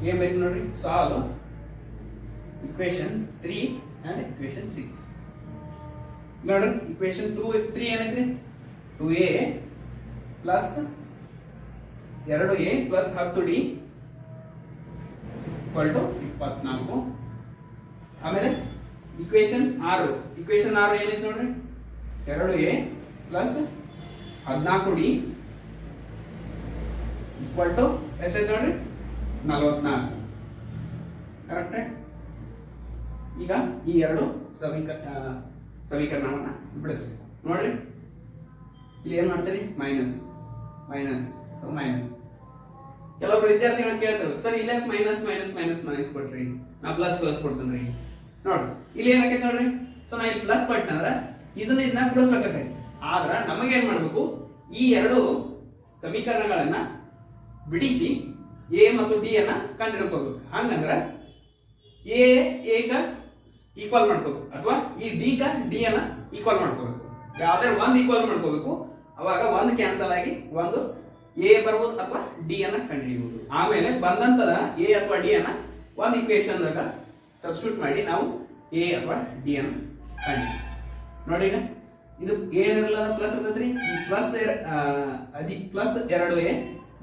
S1: ಏನ್ ಬೇಕು ನೋಡ್ರಿ, ಸಾಲ್ವ್ ಇಕ್ವೇಶನ್ 3 ಅಂಡ್ ಇಕ್ವೇಶನ್ 6. ನೋಡ್ರಿ ಇಕ್ವೇಶನ್ 3 ಏನೈತ್ರಿ, 2a plus 2a plus 10d equal to 24. ಆಮೇಲೆ ಇಕ್ವೇಶನ್ 6 ಏನೈತೆ ನೋಡ್ರಿ, 2a plus 14d equal to ಎಷ್ಟೈತೆ ನೋಡ್ರಿ, 44. ಕರೆಕ್ಟ್. ಈಗ ಈ ಎರಡು ಸಮೀಕರಣವನ್ನು ಬಿಡಿಸಬೇಕು. ನೋಡ್ರಿ ಇಲ್ಲಿ ಏನ್ ಮಾಡ್ತೀರಿ, ಮೈನಸ್ ಮೈನಸ್ ಮೈನಸ್. ಕೆಲವೊಬ್ರು ವಿದ್ಯಾರ್ಥಿಗಳು ಕೇಳ್ತಾರೆ, ಸರ್ ಇಲ್ಲೇ ಮೈನಸ್ ಮೈನಸ್ ಮೈನಸ್ ಮೈನಸ್ ಕೊಟ್ರಿ, ನಾ ಪ್ಲಸ್ ಕೊಡ್ತೇನ್ರಿ. ನೋಡ್ರಿ ಇಲ್ಲಿ ಏನಾಕೈತಿ ನೋಡ್ರಿ, ಸೊ ನಾ ಇಲ್ಲಿ ಪ್ಲಸ್ ಕೊಟ್ಟಂದ್ರ ಇದನ್ನ ಬಿಡಿಸ್ಬೇಕಾಗೈತಿ. ಆದ್ರ ನಮಗೆ ಏನ್ ಮಾಡ್ಬೇಕು, ಈ ಎರಡು ಸಮೀಕರಣಗಳನ್ನ ಬಿಡಿಸಿ ಎ ಮತ್ತು ಡಿ ಅನ್ನ ಕಂಡುಹಿಡ್ಕೋಬೇಕು. ಹಂಗಂದ್ರ ಎ ಗ ಈಕ್ವಲ್ ಮಾಡ್ಕೋಬೇಕು, ಅಥವಾ ಈ ಡಿ ಗ ಡಿ ಅನ್ನ ಈಕ್ವಲ್ ಮಾಡ್ಕೋಬೇಕು. ಯಾವ್ದಾರ ಒಂದು ಈಕ್ವಲ್ ಮಾಡ್ಕೋಬೇಕು, ಅವಾಗ ಒಂದು ಕ್ಯಾನ್ಸಲ್ ಆಗಿ ಒಂದು ಎ ಬರ್ಬೋದು ಅಥವಾ ಡಿ ಅನ್ನ ಕಂಡುಹಿಡಿಯಬಹುದು. ಆಮೇಲೆ ಬಂದಂತದ ಎ ಅಥವಾ ಡಿ ಅನ್ನ ಒಂದು ಇಕ್ವೇಶನ್ ದಾಗ ಸಬ್ಸ್ಟಿಟ್ಯೂಟ್ ಮಾಡಿ ನಾವು ಎ ಅಥವಾ ಡಿ ಅನ್ನ ಕಂಡುಹಿಡಿಯಬಹುದು. ನೋಡಿ ಈಗ ಇದು ಏನಿರಲ್ಲ ಪ್ಲಸ್ ಇರ್ತೈತ್ರಿ, plus plus 2a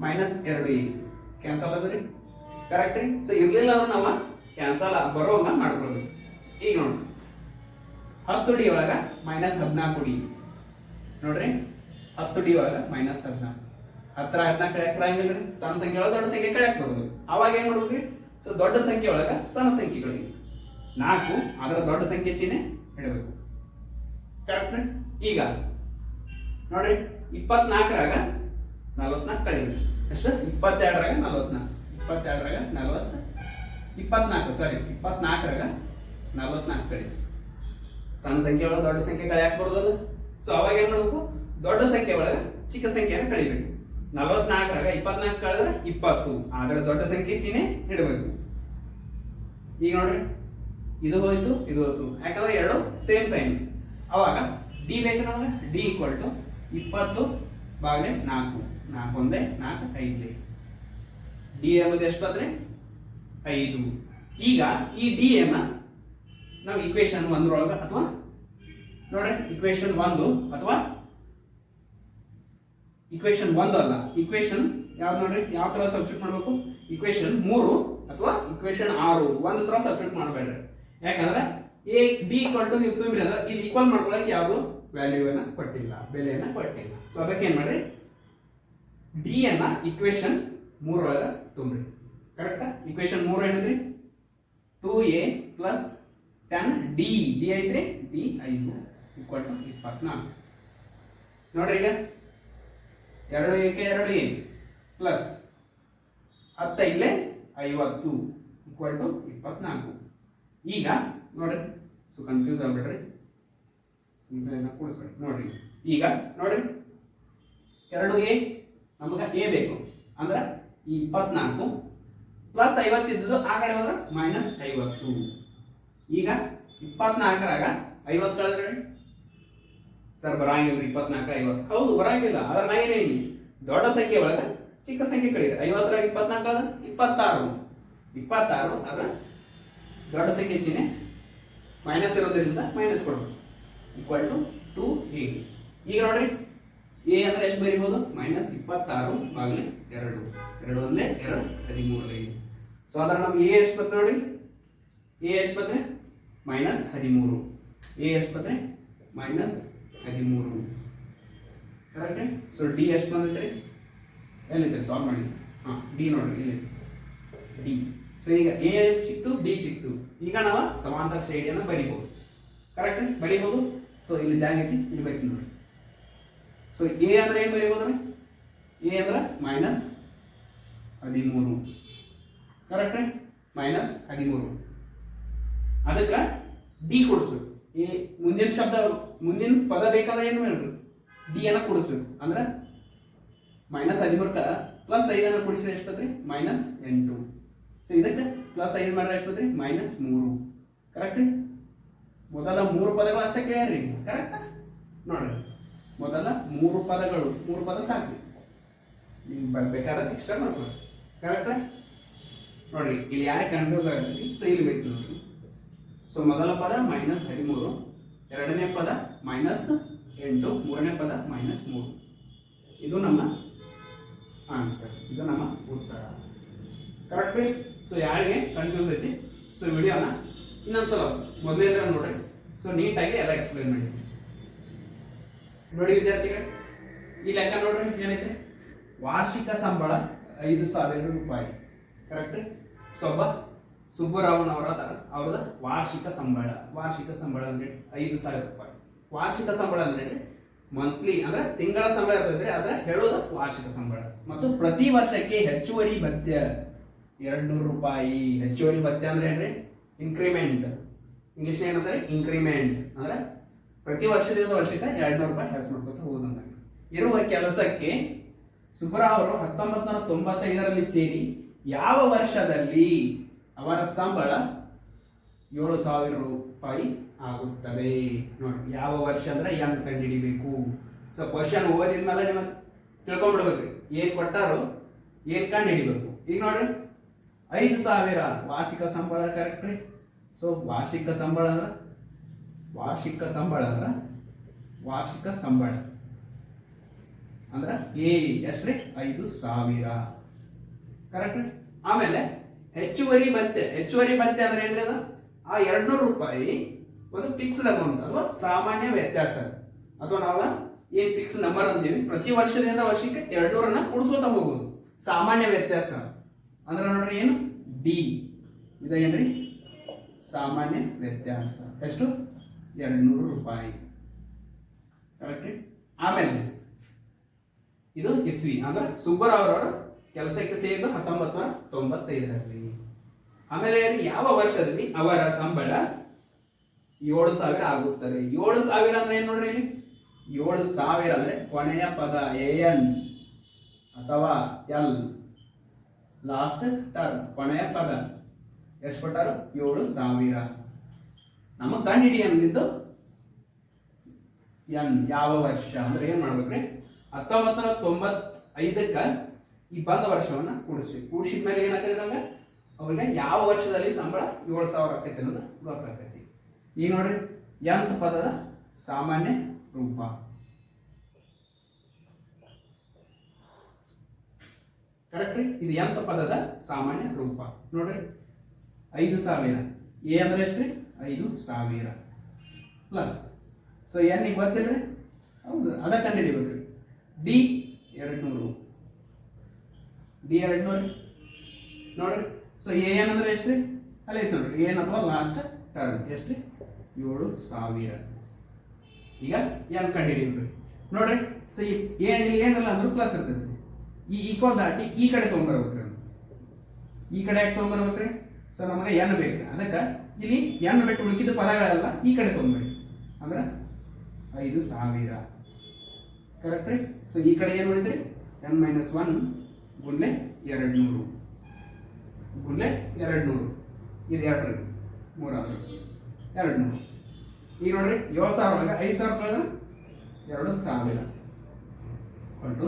S1: minus 2a cancel ಆದ್ರಿ. ಕರೆಕ್ಟ್ ರೀ. ಸೊ ಇರ್ಲಿಲ್ಲ ಅಂದ್ರೆ ನಾವು ಕ್ಯಾನ್ಸಲ್ ಬರೋಂಗ ಮಾಡ್ಕೊಳ್ಬೇಕು. ಈಗ ನೋಡ್ರಿ 10d ಒಳಗ ಮೈನಸ್ 14d. ನೋಡ್ರಿ 10d ಒಳಗ ಮೈನಸ್ 14. 10 14 ಕಳೆಯಕ್ ಬರಂಗಿಲ್ಲ ರೀ. ಸಣ್ಣ ಸಂಖ್ಯೆ ಒಳಗೆ ದೊಡ್ಡ ಸಂಖ್ಯೆ ಕಳೆಯಕ್ ಬರೋದು. ಅವಾಗ ಏನ್ ಮಾಡ್ಬೇಕ್ರಿ, ಸೊ ದೊಡ್ಡ ಸಂಖ್ಯೆ ಒಳಗ ಸಣ್ಣ ಸಂಖ್ಯೆಗಳಿಗೆ 4 ಅದರ ದೊಡ್ಡ ಸಂಖ್ಯೆ ಚಿಹ್ನೆ ಇಡಬೇಕು. ಕರೆಕ್ಟ್. ಈಗ ನೋಡ್ರಿ 24ರಾಗ 44 ಕಳಿಬೇಕು. ಎಷ್ಟು, 22ರಾಗ 44, 22ರಾಗ 40, 24 ಸಾರಿ 24ರಾಗ 44 ಕಳಿಬೇಕು. ಸಣ್ಣ ಸಂಖ್ಯೆ ಒಳಗೆ ದೊಡ್ಡ ಸಂಖ್ಯೆ ಕಳೆಯಕ್ ಬರೋದಲ್ಲ. ಸೊ ಅವಾಗ ಏನ್ ಮಾಡ್ಬೇಕು, ದೊಡ್ಡ ಸಂಖ್ಯೆ ಒಳಗ ಚಿಕ್ಕ ಸಂಖ್ಯೆನ ಕಳಿಬೇಕು. 44ರಾಗ 24 ಕಳೆದ್ರೆ 20, ಆದ್ರೆ ದೊಡ್ಡ ಸಂಖ್ಯೆ ಚಿಹ್ನೆ ಇಡಬೇಕು. ಈಗ ನೋಡ್ರಿ ಇದು ಹೋಯ್ತು ಇದು ಹೋಯ್ತು, ಯಾಕಂದ್ರೆ ಎರಡು ಸೇಮ್ ಸೈನ್. ಅವಾಗ ಡಿ ಬೇಕು ನಮಗೆ, ಡಿ ಈಕ್ವಲ್ ಟು 20 ಬಾಗಿಲೆ 4, 4 ಒಂದೇ 4 5. ಡಿ ಎಂಬುದು ಎಷ್ಟು ಬಂದ್ರೆ 5. ಈಗ ಈ ಡಿ ಅನ್ನ ನಾವು ಇಕ್ವೇಶನ್ 1 ಅಥವಾ ನೋಡ್ರಿ ಇಕ್ವೇಶನ್ 1 ಅಥವಾ ಇಕ್ವೇಶನ್ 1 ಅಲ್ಲ, ಇಕ್ವೇಶನ್ ಯಾವ್ದು ನೋಡ್ರಿ, ಯಾವ ತರ ಸಬ್ಸ್ಟಿಟ್ಯೂಟ್ ಮಾಡಬೇಕು, ಇಕ್ವೇಶನ್ 3 ಅಥವಾ ಇಕ್ವೇಶನ್ 6 ಒಂದು ತರ ಸಬ್ಸ್ಟಿಟ್ಯೂಟ್ ಮಾಡಬೇಡ್ರಿ. ಯಾಕಂದ್ರೆ ಎ ಡಿ ಈಕ್ವಲ್ ಟು ನೀವು ತುಂಬಿರಿ ಅಂದ್ರೆ ಇಲ್ಲಿ ಈಕ್ವಲ್ ಮಾಡ್ಕೊಳಕ್ಕೆ ಯಾವುದು ವ್ಯಾಲ್ಯೂವನ್ನ ಕೊಟ್ಟಿಲ್ಲ, ಬೆಲೆಯನ್ನ ಕೊಟ್ಟಿಲ್ಲ. ಸೊ ಅದಕ್ಕೆ ಏನ್ ಮಾಡ್ರಿ, ಡಿ ಅನ್ನ ಇಕ್ವೇಶನ್ 3 ಒಳಗ ತುಂಬ್ರಿ. ಕರೆಕ್ಟಾ. ಇಕ್ವೇಶನ್ 3 ಏನಂದ್ರಿ, 2a ಪ್ಲಸ್ 10d ಡಿ ಐತ್ರಿ, ಡಿ 5 ಈಕ್ವಲ್ ಟು 24. ನೋಡ್ರಿ ಈಗ 2a ಗೆ 2a ಪ್ಲಸ್ 10 ಇಲ್ಲೇ 50 ಈಕ್ವಲ್ ಟು 24. ಈಗ ನೋಡ್ರಿ, ಸೊ ಕನ್ಫ್ಯೂಸ್ ಆಗ್ಬಿಡ್ರಿ, ಇದನ್ನ ಕೂಡಿಸ್ಬೇಡಿ. ನೋಡ್ರಿ ಈಗ ನೋಡ್ರಿ 2a ನಮಗೆ a ಬೇಕು ಅಂದ್ರೆ ಈ 24 ಪ್ಲಸ್ 50 ಇದ್ದು ಆ ಕಡೆ ಹೋದ್ರೆ ಮೈನಸ್ 50. ಈಗ 24ರಾಗ 50 ಕಳೆದ್ರೆ ಸರ್ ಬರಂಗಿಲ್ಲ, 24 50 ಹೌದು ಬರಂಗಿಲ್ಲ. ಅದ್ರ ನಾ ಏನೇನಿ ದೊಡ್ಡ ಸಂಖ್ಯೆ ಒಳಗ ಚಿಕ್ಕ ಸಂಖ್ಯೆ ಕಳಿದ್ರೆ 50ರಾಗ 24 ಕಳೆದ್ರೆ 26, 26 ಅದ್ರ ದೊಡ್ಡ ಸಂಖ್ಯೆ ಚಿಹ್ನೆ ಮೈನಸ್ ಇರೋದ್ರಿಂದ ಮೈನಸ್ ಕೊಡ್ಬೇಕು. Equal to 2a. ಈಗ ನೋಡ್ರಿ ಎ ಅಂದ್ರೆ ಎಷ್ಟು ಬರೀಬಹುದು, ಮೈನಸ್ 26 ಬಾಗಿಲೆ 2, 2 ಒಂದೇ 2 13. ಸೊ ಅದ್ರ ನಮ್ಗೆ ಎ ಎಷ್ಟು ಬರ್ತದೆ ನೋಡ್ರಿ, ಎ ಎಷ್ಟು ಬರ್ತದೆ ಮೈನಸ್ 13, ಎ ಎಷ್ಟು ಬರ್ತದೆ ಮೈನಸ್ 13. ಕರೆಕ್ಟ್. ಸೊ ಡಿ ಎಷ್ಟು ಬಂದೈತ್ರಿ, ಎಲ್ಲಿದೆ ಸಾಲ್ವ್ ಮಾಡಿ, ಹಾಂ ಡಿ ನೋಡ್ರಿ ಇಲ್ಲಿ ಡಿ. ಸೊ ಈಗ ಎ ಸಿಕ್ತು, ಡಿ ಸಿಕ್ತು. ಈಗ ನಾವು ಸಮಾಂತರ ಶ್ರೇಣಿಯನ್ನು ಬರಿಬಹುದು. ಕರೆಕ್ಟ್ ಬರಿಬಹುದು. ಸೊ ಇಲ್ಲಿ ಜಾಗ ಐತಿ, ಇಲ್ಲಿ ಬರೀತಿ ನೋಡಿ. ಸೊ ಎ ಅಂದ್ರೆ ಏನು ಬರೀಬಹುದು, ಎ ಅಂದ್ರೆ ಮೈನಸ್ 13. Correct, minus 13. ಅದಕ್ಕೆ ಡಿ ಕೊಡಿಸ್ಬೇಕು. ಈ ಮುಂದಿನ ಶಬ್ದ ಮುಂದಿನ ಪದ ಬೇಕಾದ್ರೆ ಏನು ಮಾಡ್ರಿ ಡಿ ಅನ್ನ ಕೂಡಿಸ್ಬೇಕು ಅಂದ್ರೆ -13 ಪ್ಲಸ್ 5 ಅನ್ನ ಕೂಡಿಸಿದ್ರೆ ಎಷ್ಟು ಬರ್ತೈತಿ -8. ಸೊ ಇದಕ್ಕೆ ಪ್ಲಸ್ 5 ಮಾಡಿದ್ರೆ ಎಷ್ಟು ಬರ್ತೈತಿ -3. ಕರೆಕ್ಟ್ ರೀ? ಮೊದಲ 3 ಪದಗಳು ಅಷ್ಟೇ ಕೇಳ್ರಿ. ಕರೆಕ್ಟ್ ನೋಡ್ರಿ, ಮೊದಲ 3 ಪದಗಳು 3 ಪದ ಸಾಕು, ನೀವು ಬೇಕಾದ್ರೆ ಎಕ್ಸ್ಟ್ರಾ ಮಾಡ್ಕೊಳ್ಳಿ. ಕರೆಕ್ಟ್ ನೋಡ್ರಿ, ಇಲ್ಲಿ ಯಾರು ಕನ್ಫ್ಯೂಸ್ ಆಗುತ್ತೆ ಸೊ ಇಲ್ಲಿ ಬೇಕು ನೋಡ್ರಿ. ಸೊ ಮೊದಲ ಪದ -13, ಎರಡನೇ ಪದ -8, ಮೂರನೇ ಪದ -3. ಇದು ನಮ್ಮ ಆನ್ಸರ್, ಇದು ನಮ್ಮ ಉತ್ತರ. ಕರೆಕ್ಟ್ ರೀ? ಸೊ ಯಾರಿಗೆ ಕನ್ಫ್ಯೂಸ್ ಐತಿ ಸೊ ವಿಡಿಯೋನ ಇನ್ನೊಂದ್ಸಲ ಮೊದಲೇ ಇದ್ರೆ ನೋಡ್ರಿ, ಸೊ ನೀಟಾಗಿ ಎಲ್ಲ ಎಕ್ಸ್ಪ್ಲೈನ್ ಮಾಡಿ. ನೋಡಿ ವಿದ್ಯಾರ್ಥಿಗಳೇ, ಈ ಲೆಕ್ಕ ನೋಡ್ರಿ ಏನೈತೆ, ವಾರ್ಷಿಕ ಸಂಬಳ 5,000 ರೂಪಾಯಿ. ಕರೆಕ್ಟ್ ರೀ? ಸುಬ್ಬರಾವನವರ ಅವ್ರದ ವಾರ್ಷಿಕ ಸಂಬಳ ಅಂದ್ರೆ 5,000 ರೂಪಾಯಿ. ವಾರ್ಷಿಕ ಸಂಬಳ ಅಂದ್ರೆ ಮಂತ್ಲಿ ಅಂದ್ರೆ ತಿಂಗಳ ಸಂಬಳ ಇರ್ತದೆ, ಅದ ಹೇಳೋದು ವಾರ್ಷಿಕ ಸಂಬಳ. ಮತ್ತು ಪ್ರತಿ ವರ್ಷಕ್ಕೆ ಹೆಚ್ಚುವರಿ ಭತ್ಯೆ 200 ರೂಪಾಯಿ. ಹೆಚ್ಚುವರಿ ಭತ್ಯೆ ಅಂದ್ರೆ ಏನ್ರಿ? ಇನ್ಕ್ರಿಮೆಂಟ್. ಇಂಗ್ಲಿಷ್ ಏನಂತಾರೆ? ಇನ್ಕ್ರಿಮೆಂಟ್ ಅಂದ್ರೆ ಪ್ರತಿ ವರ್ಷದಿಂದ ವರ್ಷಕ್ಕೆ 200 ರೂಪಾಯಿ ಹೆಚ್ಚು ಮಾಡ್ಕೊತ ಹೋದಂಗ ಇರುವ ಕೆಲಸಕ್ಕೆ ಸುಬ್ಬರಾವ್ ಅವರು 1995ರಲ್ಲಿ ಸೇರಿ ಯಾವ ವರ್ಷದಲ್ಲಿ ಅವರ ಸಂಬಳ 7,000 ರೂಪಾಯಿ ಆಗುತ್ತದೆ? ನೋಡಿ, ಯಾವ ವರ್ಷ ಅಂದ್ರೆ ಏನು ಕಂಡುಹಿಡಿಬೇಕು. ಸೊ ಕ್ವಶನ್ ಓದಿದ್ಮೇಲೆ ನಿಮಗೆ ತಿಳ್ಕೊಂಡ್ಬಿಡ್ಬೇಕ್ರಿ, ಏನ್ ಕೊಟ್ಟಾರೋ ಏನ್ ಕಂಡು ಹಿಡಿಬೇಕು. ಈಗ ನೋಡ್ರಿ, 5,000 ವಾರ್ಷಿಕ ಸಂಬಳ. ಕರೆಕ್ಟ್ ರೀ? ಸೊ ವಾರ್ಷಿಕ ಸಂಬಳ ಅಂದ್ರೆ ಎಷ್ಟ್ರಿ? 5,000. ಕರೆಕ್ಟ್ ರೀ? ಆಮೇಲೆ ಹೆಚ್ಚುವರಿ ಭತ್ಯೆ ಅಂದ್ರೆ ಏನ್ರಿ? ಅದ ಆ 200 ರೂಪಾಯಿ ಒಂದು ಫಿಕ್ಸ್ಡ್ ಅಮೌಂಟ್ ಅಥವಾ ಸಾಮಾನ್ಯ ವ್ಯತ್ಯಾಸ, ಅಥವಾ ನಾವು ಏನ್ ಫಿಕ್ಸ್ ನಂಬರ್ ಅಂತೀವಿ, ಪ್ರತಿ ವರ್ಷದಿಂದ ವರ್ಷಕ್ಕೆ 200 ಕೂಡಿಸ್ಕೋತ ಹೋಗೋದು. ಸಾಮಾನ್ಯ ವ್ಯತ್ಯಾಸ ಅಂದ್ರೆ ನೋಡ್ರಿ ಏನು? ಡಿ. ಇದೇನ್ರಿ? ಸಾಮಾನ್ಯ ವ್ಯತ್ಯಾಸ. ಎಷ್ಟು? 200 ರೂಪಾಯಿ. ಕರೆಕ್ಟ್ ರೀ? ಆಮೇಲೆ ಇದು ಇಸ್ವಿ ಅಂದ್ರೆ ಸುಬ್ಬರಾವ್ ಅವರ ಕೆಲಸಕ್ಕೆ ಸೇರಿದ್ದು 1995ರಲ್ಲಿ. ಆಮೇಲೆ ಯಾವ ವರ್ಷದಲ್ಲಿ ಅವರ ಸಂಬಳ 7,000 ಆಗುತ್ತದೆ? 7,000 ಅಂದ್ರೆ ಏನ್ ನೋಡ್ರಿ, ಇಲ್ಲಿ 7,000 ಅಂದ್ರೆ ಕೊನೆಯ ಪದ ಎನ್ ಅಥವಾ ಎಲ್, ಲಾಸ್ಟ್ ಟರ್ಮ್ ಕೊನೆಯ ಪದ. ಎಷ್ಟು ಕೊಟ್ಟಾರು? 7,000. ನಮಗೆ ಕಂಡು ಹಿಡಿ ಅಂದಿದ್ದು ಎನ್ ಯಾವ ವರ್ಷ ಅಂದ್ರೆ ಏನ್ ಮಾಡ್ಬೇಕ್ರಿ? 1995ಕ್ಕೆ ಈ ಬಂದ ವರ್ಷವನ್ನ ಕೂಡಿಸ್ಬೇಕು. ಕೂಡಿಸಿದ ಮೇಲೆ ಏನಾಗ್ತದೆ ನಮ್ಗೆ? ಅವ್ರಿಗೆ ಯಾವ ವರ್ಷದಲ್ಲಿ ಸಂಬಳ 7,000 ಆಕೈತಿ ಅನ್ನೋದು ಗೊತ್ತಾಗ್ತೈತಿ. ಈಗ ನೋಡ್ರಿ, ಎಂತ ಪದದ ಸಾಮಾನ್ಯ ರೂಪ. ಕರೆಕ್ಟ್ ರೀ? ಇದು ಎಂತ ಪದದ ಸಾಮಾನ್ಯ ರೂಪ. ನೋಡ್ರಿ, 5,000 ಎ ಅಂದ್ರೆ ಎಷ್ಟ್ರಿ? 5,000 ಪ್ಲಸ್. ಸೊ ಎನ್ ಈಗ ಗೊತ್ತಿಲ್ರಿ? ಹೌದು, ಅದ ಕಂಡು ಹಿಡಿಬೇಕ್ರಿ. ಡಿ 200. ನೋಡ್ರಿ, ಸೊ ಎನ್ ಅಂದ್ರೆ ಎಷ್ಟ್ರಿ? ಅಲ್ಲಿ ಐತೆ ನೋಡ್ರಿ, ಏನ್ ಅಥವಾ ಲಾಸ್ಟ್ ಟರ್ಮ್ ಎಷ್ಟ್ರಿ? 7,000. ಈಗ ಎನ್ ಕಂಡು ಹಿಡಿಬೇಕ್ರಿ. ನೋಡ್ರಿ, ಸೊ ಏನಲ್ಲ ಅಂದ್ರೆ ಪ್ಲಸ್ ಇರ್ತೈತಿ. ಈ ಈಕ್ವಲ್ ದಾಟಿ ಈ ಕಡೆ ತೊಗೊಂಡ್ಬರ್ಬೇಕ್ರಿ. ಈ ಕಡೆ ಯಾಕೆ ತೊಗೊಂಡ್ಬರ್ಬೇಕ್ರಿ? ಸೊ ನಮಗೆ ಎನ್ ಬೇಕು, ಅದಕ್ಕೆ ಇಲ್ಲಿ ಎನ್ ಬಿಟ್ಟು ಉಳಿಕಿದ ಪದಗಳೆಲ್ಲ ಈ ಕಡೆ ತೊಗೊಂಡ್ಬೇಕು. ಅಂದ್ರೆ 5,000. ಕರೆಕ್ಟ್ ರೀ? ಸೊ ಈ ಕಡೆ ಏನು ಉಳಿದ್ರಿ? n-1 ಗುಂಡ್ಲೆ 200 ಗುಂಡ್ಲೆ 200. ಇದು 2 3 200. ಈಗ ನೋಡ್ರಿ, 7,000 ಒಳಗೆ 5,000 ಕಳೆದ್ರೆ 2,000 ಕೊಟ್ಟು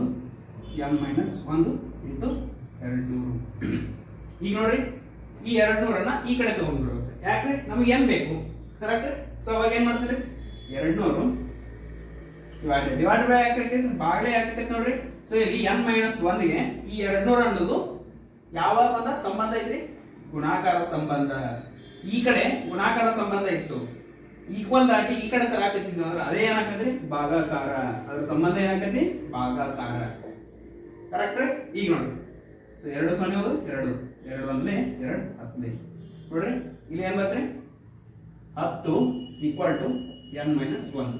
S1: n-1 ಇಂಟು 200. ಈಗ ನೋಡ್ರಿ, ಈ 200 ಈ ಕಡೆ ತಗೊಂಡ್ಬಿಡ್ಬೇಕು. ಯಾಕ್ರಿ? ನಮಗೆ ಏನ್ ಬೇಕು? ಕರೆಕ್ಟ್. ಸೊ ಅವಾಗ ಏನ್ ಮಾಡ್ತೀರಿ? 200 ಡಿವೈಡ್ ಬೈ ಯಾಕೆ ಬಾಗ್ಲೇ ಯಾಕೆ ನೋಡ್ರಿ. ಸೊ ಇಲ್ಲಿ n-1ಗೆ ಈ 200 ಅನ್ನೋದು ಯಾವ ಬಂದ ಸಂಬಂಧ ಐತ್ರಿ? ಗುಣಾಕಾರ ಸಂಬಂಧ. ಈ ಕಡೆ ಗುಣಾಕಾರ ಸಂಬಂಧ ಇತ್ತು, ಈಕ್ವಲ್ ದಾಟಿ ಈ ಕಡೆ ತರಾಕತ್ತಿದ್ವಿ ಅಂದ್ರೆ ಅದೇ ಏನಾಕತ್ರಿ? ಭಾಗಾಕಾರ. ಅದ್ರ ಸಂಬಂಧ ಏನಾಕತಿ? ಭಾಗಾಕಾರ. ಕರೆಕ್ಟ್. ಈಗ ನೋಡ್ರಿ, ಸೊ 2 0 2 2 1 2 15. ನೋಡ್ರಿ, ಇಲ್ಲಿ ಏನ್ ಬರ್ತೈತಿ? 10 = n-1.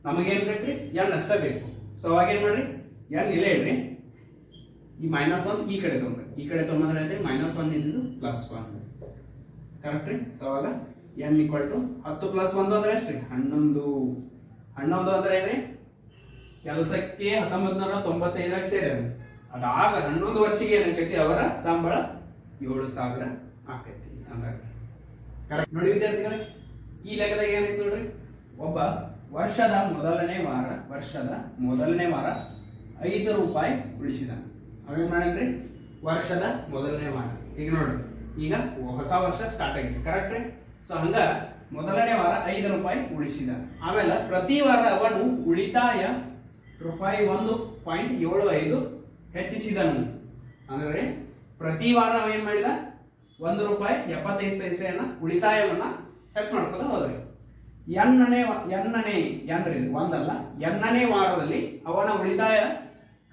S1: ನಮಗೇನ್ ಬೇಕ್ರಿ? n ಅಷ್ಟೇ ಬೇಕು. ಸೊ ಅವಾಗ ಏನ್ ಮಾಡ್ರಿ? n ಇಲ್ಲೇ ಇಡ್ರಿ, ಈ -1 ಈ ಕಡೆ ತೊಗೊಂಡ್ರಿ. ಈ ಕಡೆ ತೊಗೊಂಡ್ರೆ -1 ಇದ್ದು +1. ಕರೆಕ್ಟ್ ರೀ? ಸೊ ಅವಾಗ ಎನ್ ಈಕ್ವಲ್ ಟು 10 ಪ್ಲಸ್ 1 ಅಂದ್ರೆ ಎಷ್ಟ್ರಿ 11. 11 ಅಂದ್ರೆ ಏನ್ರಿ ಕೆಲಸಕ್ಕೆ 1995 ಸೇರಿ ಅದಾಗ 11 ವರ್ಷಕ್ಕೆ ಏನಾಕೈತಿ ಅವರ ಸಂಬಳ 7,000 ಆಕೈತಿ ಅಂದಾಗ. ಕರೆಕ್ಟ್ ನೋಡಿ ವಿದ್ಯಾರ್ಥಿಗಳೇ, ಈ ಲೆಕ್ಕದಾಗ ಏನೈತಿ ನೋಡ್ರಿ, ಒಬ್ಬ ವರ್ಷದ ಮೊದಲನೇ ವಾರ 5 ರೂಪಾಯಿ ಉಳಿಸಿದ. ಅವೇನ್ ಮಾಡೇನ್ರಿ ವರ್ಷದ ಮೊದಲನೇ ವಾರ. ಈಗ ನೋಡ್ರಿ, ಈಗ ಹೊಸ ವರ್ಷ ಸ್ಟಾರ್ಟ್ ಆಗಿತ್ತು. ಕರೆಕ್ಟ್ ರೀ. ಸೊ ಹಂಗ ಮೊದಲನೇ ವಾರ 5 ರೂಪಾಯಿ ಉಳಿಸಿದ. ಆಮೇಲೆ ಪ್ರತಿ ವಾರ ಅವನು ಉಳಿತಾಯ ರೂಪಾಯಿ 1.75 ಹೆಚ್ಚಿಸಿದನು. ಅಂದ್ರೆ ಪ್ರತಿ ವಾರ ಅವ ಏನ್ ಮಾಡಿದ 1 ರೂಪಾಯಿ 75 ಪೈಸೆಯನ್ನ ಉಳಿತಾಯವನ್ನ ಹೆಚ್ಚು ಮಾಡ್ಕೋತ ಹೋದ್ರಿ. ಎನ್ನನೇ ವಾರದಲ್ಲಿ ಅವನ ಉಳಿತಾಯ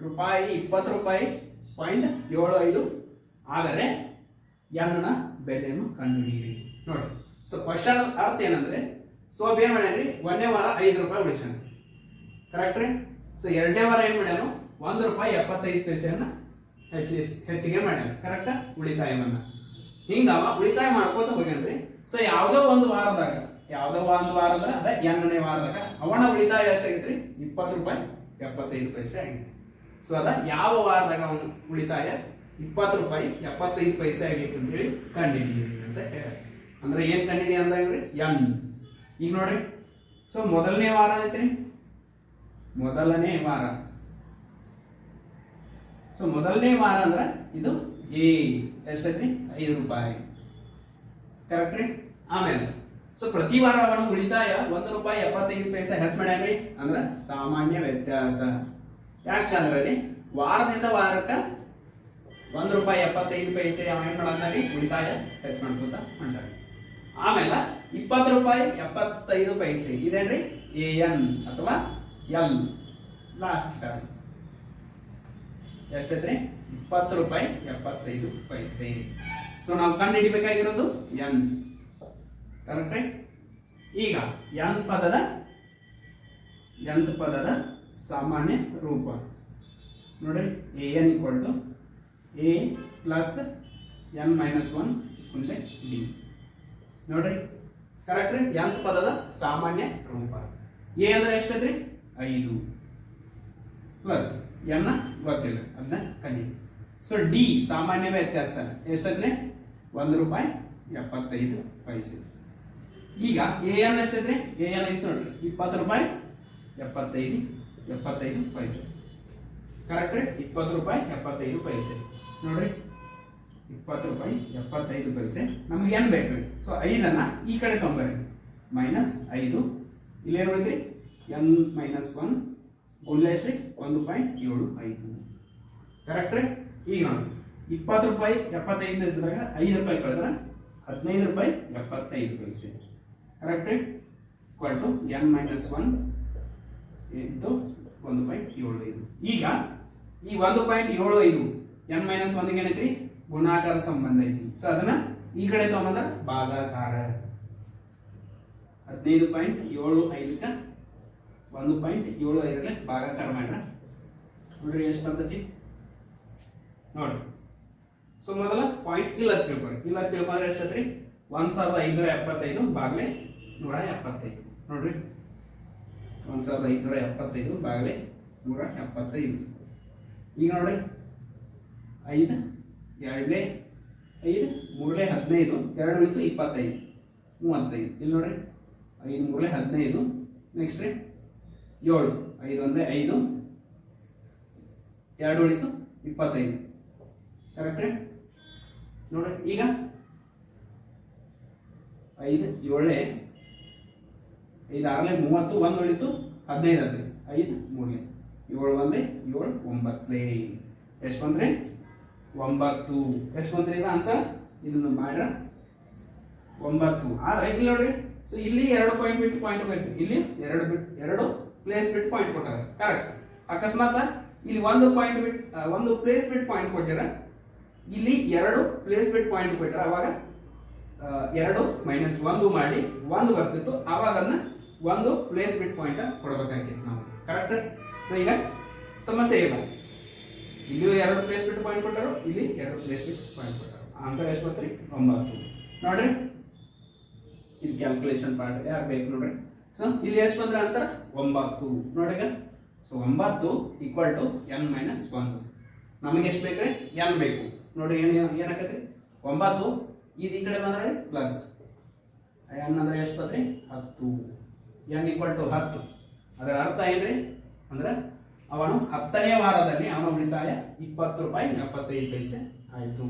S1: ರೂಪಾಯಿ 20.75 ಆದರೆ ಎನ್ನ ಬೆಲೆಯನ್ನು ಕಂಡುಹಿಡಿಯಿರಿ. ನೋಡಿ, ಸೊ ಕ್ವಶನ್ ಅರ್ಥ ಏನಂದ್ರೆ, ಸೊ ಅವ್ ಏನ್ ಮಾಡ್ಯಾನ್ರಿ 1ನೇ ವಾರ 5 ರೂಪಾಯಿ ಉಳಿಸ್ಯಾನ. ಕರೆಕ್ಟ್ ರೀ. ಸೊ 2ನೇ ವಾರ ಏನ್ ಮಾಡ್ಯಾನು 1 ರೂಪಾಯಿ 75 ಪೈಸೆಯನ್ನ ಹೆಚ್ಚಿಗೆ ಮಾಡ್ಯಾನ. ಕರೆಕ್ಟ್ ಉಳಿತಾಯವನ್ನ. ಹಿಂಗ ಅವ ಉಳಿತಾಯ ಮಾಡ್ಕೋತ ಹೋಗ್ಯಾನ್ರಿ. ಸೊ ಯಾವುದೋ ಒಂದು ವಾರದಾಗ ಅದ ಎನ್ನನೇ ವಾರದಾಗ ಅವನ ಉಳಿತಾಯ ಎಷ್ಟಾಗೈತ್ರಿ 20 ರೂಪಾಯಿ 75 ಪೈಸೆ ಆಗೈತಿ. ಸೊ ಅದ ಯಾವ ವಾರದಾಗ ಅವನ ಉಳಿತಾಯ 20 ರೂಪಾಯಿ 75 ಪೈಸೆ ಆಗೈತಿ ಅಂತ ಹೇಳಿ ಕಂಡುಹಿಡಿಯಿರಿ ಅಂತ ಹೇಳ. ಅಂದ್ರೆ ಏನ್ ಕಂಡುಹಿಡಿ ಅಂದಾಗ್ರಿ ಎನ್. ಈಗ ನೋಡ್ರಿ, ಸೊ ಮೊದಲನೇ ವಾರ ಐತ್ರಿ, ಮೊದಲನೇ ವಾರ ಅಂದ್ರ ಇದು ಎ ಎಷ್ಟೈತ್ರಿ 5 ರೂಪಾಯಿ. ಕರೆಕ್ಟ್ ರೀ. ಆಮೇಲೆ ಸೊ ಪ್ರತಿ ವಾರ ಅವನ ಉಳಿತಾಯ 1 ರೂಪಾಯಿ 75 ಪೈಸೆ ಹೆಚ್ಚು ಮಾಡ್ಯಾನ್ರಿ. ಅಂದ್ರ ಸಾಮಾನ್ಯ ವ್ಯತ್ಯಾಸ. ಯಾಕಂದ್ರೆ ವಾರದಿಂದ ವಾರಕ್ಕ 1 ರೂಪಾಯಿ 75 ಪೈಸೆ ಅವ ಏನ್ ಮಾಡಾರಿ ಉಳಿತಾಯ ಹೆಚ್ಚು ಮಾಡ್ಕೊಂತ ಹೊಂಟಾರಿ. ಆಮೇಲೆ 20 ರೂಪಾಯಿ 75 ಪೈಸೆ ಇದೇನ್ರಿ ಎನ್ ಅಥವಾ ಎಲ್ ಲಾಸ್ಟ್ ಟರ್ಮ್ ಎಷ್ಟೈತ್ರಿ 20 ರೂಪಾಯಿ 75 ಪೈಸೆ. ಸೊ ನಾವು ಕಂಡು ಹಿಡಿಬೇಕಾಗಿರೋದು ಎನ್. ಕರೆಕ್ಟ್ ರೀ. ಈಗ ಎಂತ್ ಪದದ ಸಾಮಾನ್ಯ ರೂಪ ನೋಡ್ರಿ, n equal to a plus n minus 1 ಮುಂದೆ ಡಿ. ನೋಡ್ರಿ, ಕರೆಕ್ಟ್ ರೀ. ಎಂತ್ ಪದದ ಸಾಮಾನ್ಯ ರೂಪ ಎ ಅಂದ್ರೆ ಎಷ್ಟೈತ್ರಿ 5 ಪ್ಲಸ್ ಎನ್ ಗೊತ್ತಿಲ್ಲ, ಅದನ್ನ ಕಲಿ. ಸೊ ಡಿ ಸಾಮಾನ್ಯ ವ್ಯತ್ಯಾಸ ಎಷ್ಟೈತ್ರಿ 1 ರೂಪಾಯಿ 75 ಪೈಸೆ. ಈಗ ಎ ಎನ್ ಎಷ್ಟೈತ್ರಿ ಎ ಎನ್ ಐತಿ ನೋಡ್ರಿ 20 ರೂಪಾಯಿ 75 ಪೈಸೆ. ಕರೆಕ್ಟ್ ರೀ. 20 ರೂಪಾಯಿ 75 ಪೈಸೆ. ನೋಡ್ರಿ 20 ರೂಪಾಯಿ 75 ಪೈಸೆ ನಮ್ಗೆ ಏನ್ ಬೇಕು. ಸೊ 5ಅನ್ನ ಈ ಕಡೆ ತೊಂಬರ್ರಿ, ಮೈನಸ್ 5 ಇಲ್ಲೇನು ಉಳಿದ್ರಿ ಎನ್ ಮೈನಸ್ 1 ಗುಂಡ್ಲೆ ಎಷ್ಟ್ರಿ 1.75. ಕರೆಕ್ಟ್ ರೀ. ಈಗ ನೋಡಿ 20 ರೂಪಾಯಿ 75 ಪೈಸೆದಾಗ 5 ರೂಪಾಯಿ ಕಳೆದ್ರೆ 15 ರೂಪಾಯಿ 75 ಪೈಸೆ. ಕರೆಕ್ಟ್ ರೀ. Equal to n minus 1 into 1.75. ಈಗ ಈ 1.75 ಎನ್ ಮೈನಸ್ 1 ಏನೈತ್ರಿ ಗುಣಾಕಾರ ಸಂಬಂಧ ಐತಿ. ಸೊ ಅದನ್ನ ಈ ಕಡೆ ತಗೊಂಡ್ರೆ ಭಾಗಾಕಾರ 15.75ಕ್ಕೆ 1.75ಗೆ ಭಾಗಾಕಾರ ಮಾಡ್ರ ನೋಡ್ರಿ ಎಷ್ಟು ಬರ್ತೈತಿ ನೋಡ್ರಿ. ಸೊ ಮೊದಲ ಪಾಯಿಂಟ್ ಇಲ್ಲ ತಿಳ್ಕೊಂಡ್ರೆ ಎಷ್ಟೈತ್ರಿ 1575 ಬಾಗ್ಲೆ 175. ನೋಡ್ರಿ 1575 ಬಾಗ್ಲೆ 175. ಈಗ ನೋಡ್ರಿ 5 2 5 3 15 2 ಉಳಿತು 25 35. ಇಲ್ಲಿ ನೋಡ್ರಿ 5 3 15. ನೆಕ್ಸ್ಟ್ ರೀ 7 5 1 5 2 ಉಳಿತು 25. ಕರೆಕ್ಟ್ ರೀ. ನೋಡ್ರಿ ಈಗ 5 7 5 6 30 1 ಉಳಿತು 15 ಆದ್ರಿ 5 3 7 1 7 9 ಎಷ್ಟು ಬಂದ್ರಿ 9. ಎಷ್ಟು ಬಂದ್ರಿ ಇದು ಆನ್ಸರ್. ಇದನ್ನು ಮಾಡ್ರ 9. ಆದ್ರೆ ಇಲ್ಲಿ ನೋಡ್ರಿ, ಸೊ ಇಲ್ಲಿ 2 ಪಾಯಿಂಟ್ ಬಿಟ್ಟು ಪಾಯಿಂಟ್ ಹೋಗ್ತೈತಿ, ಇಲ್ಲಿ 2 ಪ್ಲೇಸ್ ಬಿಟ್ಟು ಪಾಯಿಂಟ್ ಕೊಟ್ಟಾರೆ. ಕರೆಕ್ಟ್. ಅಕಸ್ಮಾತ್ ಇಲ್ಲಿ 1 ಪಾಯಿಂಟ್ ಬಿಟ್ಟು 1 ಪ್ಲೇಸ್ ಬಿಟ್ಟು ಪಾಯಿಂಟ್ ಕೊಟ್ಟಿರ, ಇಲ್ಲಿ 2 ಪ್ಲೇಸ್ ಬಿಟ್ಟು ಪಾಯಿಂಟ್ ಕೊಟ್ಟರೆ ಅವಾಗ 2 ಮೈನಸ್ 1 ಮಾಡಿ 1 ಬರ್ತಿತ್ತು. ಆವಾಗ ಅದನ್ನ 1 ಪ್ಲೇಸ್ ಬಿಟ್ಟು ಪಾಯಿಂಟ್ ಕೊಡಬೇಕಾಗಿತ್ತು ನಾವು. ಕರೆಕ್ಟ್. ಸೊ ಈಗ ಸಮಸ್ಯೆ ಇಲ್ಲ, ಇಲ್ಲಿ 2 ಪ್ಲೇಸ್ ಬಿಟ್ಟು ಪಾಯಿಂಟ್ ಕೊಟ್ಟರು, ಇಲ್ಲಿ 2 ಪ್ಲೇಸ್ ಬಿಟ್ಟು ಪಾಯಿಂಟ್ ಕೊಟ್ಟರು. ಆನ್ಸರ್ ಎಷ್ಟು ಬರ್ತೀರಿ 9. ನೋಡ್ರಿ ಇದು ಕ್ಯಾಲ್ಕುಲೇಷನ್ ಪಾರ್ಟ್ ಯಾರು ಬೇಕು ನೋಡ್ರಿ. ಸೊ ಇಲ್ಲಿ ಎಷ್ಟು ಬಂದ್ರೆ ಆನ್ಸರ್ 9 ನೋಡ್ರಿ. So 9 equal to n minus 1. ನಮಗೆ ಎಷ್ಟು ಬೇಕ್ರಿ? n ಬೇಕು ನೋಡ್ರಿ. ಏನಾಕತ್ರಿ 9 ಇದು ಈ ಕಡೆ ಬಂದ್ರೆ ಪ್ಲಸ್ n ಅಂದ್ರೆ ಎಷ್ಟು ಬಂದ್ರಿ 10. n equal to 10. ಅದರ ಅರ್ಥ ಏನ್ರಿ ಅಂದ್ರೆ ಅವನು 10ನೇ ವಾರದಲ್ಲಿ ಅವನ ಉಳಿತಾಯ 20 ರೂಪಾಯಿ 75 ಪೈಸೆ ಆಯಿತು.